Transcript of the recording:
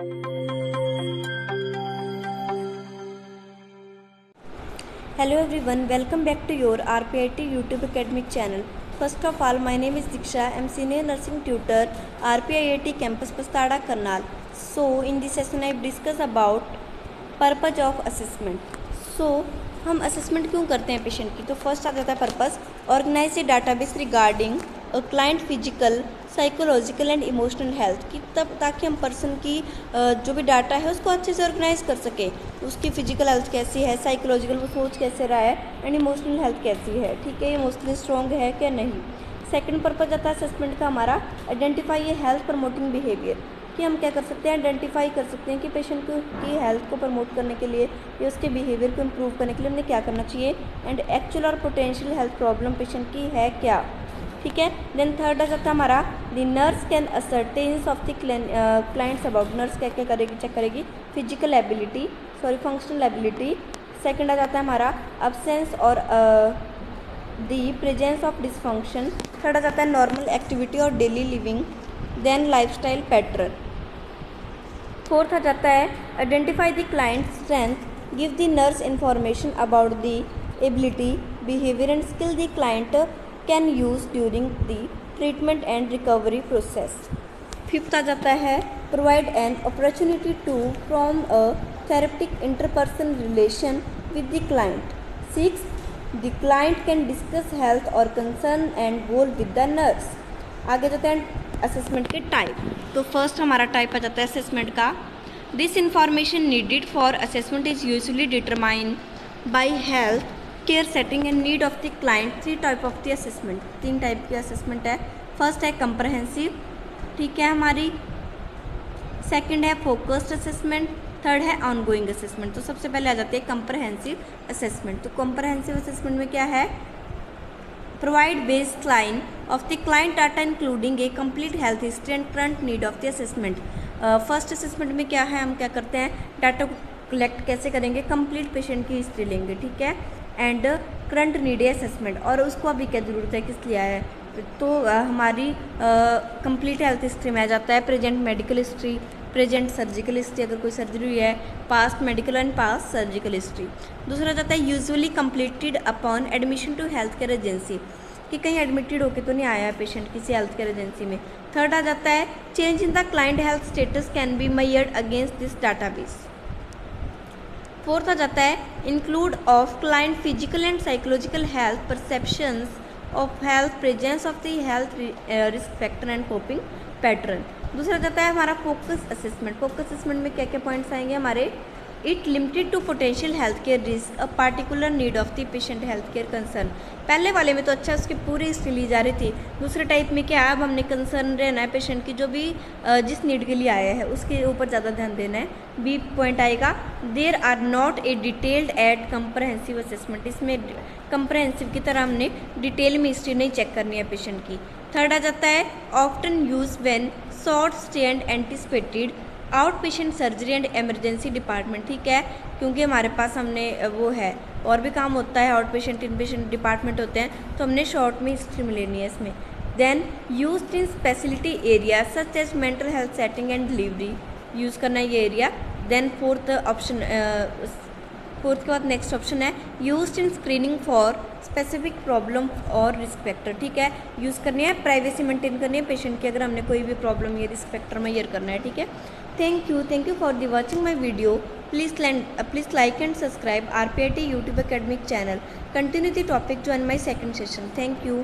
Hello everyone, welcome back to your RPIT YouTube academic channel. First of all, my name is Diksha. I am senior nursing tutor RPIT campus Pastada Karnal. So in this session I discuss about purpose of assessment. So हम assessment क्यों करते हैं patient की, तो first आ जाता है purpose, organise a database regarding a client physical psychological and emotional health की, तब ताकि हम पर्सन की जो भी डाटा है उसको अच्छे से ऑर्गेनाइज कर सके, उसकी फिजिकल हेल्थ कैसी है, साइकोलॉजिकल वो सोच कैसे रहा है, एंड इमोशनल हेल्थ कैसी है, ठीक है, इमोशनली स्ट्रॉन्ग है क्या नहीं। सेकंड पर्पज आता है असेसमेंट का हमारा, identify A health promoting behaviour, कि हम क्या कर सकते हैं, आइडेंटिफाई कर सकते हैं कि पेशेंट की हेल्थ को प्रमोट करने के लिए या उसके बिहेवियर को इम्प्रूव करने के लिए हमें क्या करना चाहिए, एंड एक्चुअल और पोटेंशियल हेल्थ प्रॉब्लम पेशेंट की है क्या, ठीक है। देन थर्ड आ जाता है हमारा, the nurse can ascertains of the clients about, nurse क्या क्या करेगी, चेक करेगी physical ability, functional ability. Second आ जाता है हमारा अब्सेंस और the presence of dysfunction. Third आ जाता है नॉर्मल एक्टिविटी और daily living, then lifestyle pattern. Fourth आ जाता है identify the client strength, give the nurse information about the ability behaviour and skill the client can use during the treatment and recovery process. Fifth आ जाता है provide an opportunity to from a therapeutic interperson relation with the client. Six, the client can discuss health और concern and goal with the nurse. आगे जाते हैं assessment के type, तो first हमारा टाइप आ जाता है असेसमेंट का, this information needed for assessment is usually determine by health care setting and need of the client. Three type of the assessment, तीन टाइप की असेसमेंट है। फर्स्ट है कंप्रहेंसिव, ठीक है हमारी, सेकंड है फोकस्ड असेसमेंट, थर्ड है ऑनगोइंग असेसमेंट। तो सबसे पहले आ जाती है कंप्रहेंसिव असेसमेंट। तो कंप्रहेंसिव असेसमेंट में क्या है, provide baseline of the client data including A complete health history and current need of the assessment. First assessment में क्या है, हम क्या करते हैं, डाटा को कलेक्ट कैसे करेंगे, कंप्लीट पेशेंट की हिस्ट्री लेंगे, ठीक है, एंड करंट नीड है असेसमेंट, और उसको अभी क्या ज़रूरत है, किस लिए आया है, तो हमारी कंप्लीट हेल्थ हिस्ट्री में आ जाता है present medical history, present surgical history अगर कोई सर्जरी हुई है, past medical and past surgical history. दूसरा जाता है usually completed upon admission to health care agency, कि कहीं एडमिटेड होके तो नहीं आया है पेशेंट किसी हेल्थ केयर एजेंसी में। थर्ड आ जाता है change in the client health status can be measured against this database. Fourth आ जाता है include of client physical and psychological health perceptions of health, presence of the health risk factor and coping pattern. दूसरा जाता है हमारा focus assessment. Focus assessment में क्या क्या पॉइंट्स आएंगे हमारे, it limited to potential health care risk, a particular need of the patient health care concern. पहले वाले में तो अच्छा उसकी पूरी हिस्ट्री ली जा रही थी, दूसरे टाइप में क्या है, अब हमने कंसर्न रहना है पेशेंट की, जो भी जिस नीड के लिए आया है उसके ऊपर ज़्यादा ध्यान देना है। बी पॉइंट आएगा there are not a detailed at comprehensive assessment, इसमें कंप्रहेंसिव की तरह हमने डिटेल में हिस्ट्री नहीं चेक करनी है पेशेंट की। थर्ड आ जाता है often use when short stay and anticipated out patient surgery and emergency department, ठीक है, क्योंकि हमारे पास हमने वो है और भी काम होता है, out patient in patient department होते हैं, तो हमने शॉर्ट में हिस्ट्री में लेनी है इसमें। Then use in speciality area such as mental health setting and delivery, use करना है ये area. Then fourth option, fourth के बाद नेक्स्ट ऑप्शन है use in screening for specific problem और रिस्क फैक्टर, ठीक है, यूज़ करनी है, प्राइवेसी मेंटेन करनी है पेशेंट की, अगर हमने कोई भी प्रॉब्लम या रिस्क फैक्टर मेजर करना है, ठीक है। Thank you for the watching my video, please like and subscribe RPIT YouTube academic channel, continue the topic, join my second session, thank you।